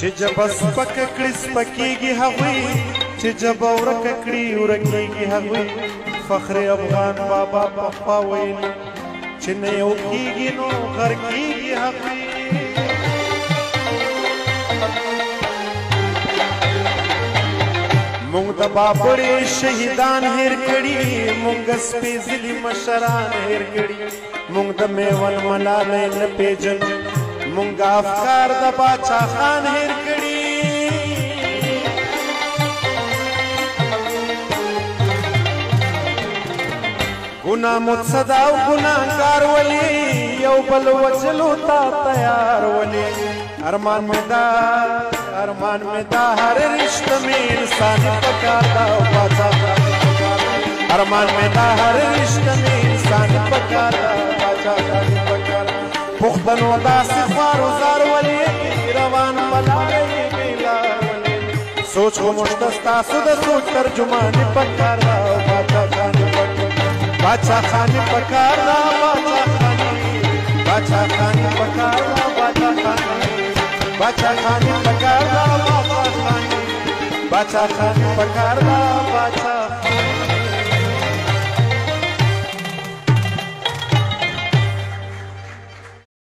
چې جب سپک کړي سپکیږي هغوی چې جب ورک کړي ورکیږي هغوی فخر افغان بابا پخوا ویل چې نه یو کیږي نو غر کیږي هغوی مونږ د بابړې شهیدان هېر کړي مونږ سپېڅلي مشران هېر کړي مونږ د میوند ملالۍ نه پېژنو مونږ افکار د باچا خان هېر کړي ګناه متصدا او ګناهګار ولې یو بل وجلو ته تیار ولې ارمان مې دا هر رشته مې انساني پکار دا او باچا خان ارمان مې دا هر رشته مې انساني پکار دا باچا خان پکار پښتنو داسې خوار و زار ولې روان بلارې بیلا ولې سوچ خو موږ ته ستاسو د سوچ ترجماني پکار دا او باچا خان باچا خان پکار دا باچا خان پکار دا باچا خان پکار دا باچا خان پکار دا باچا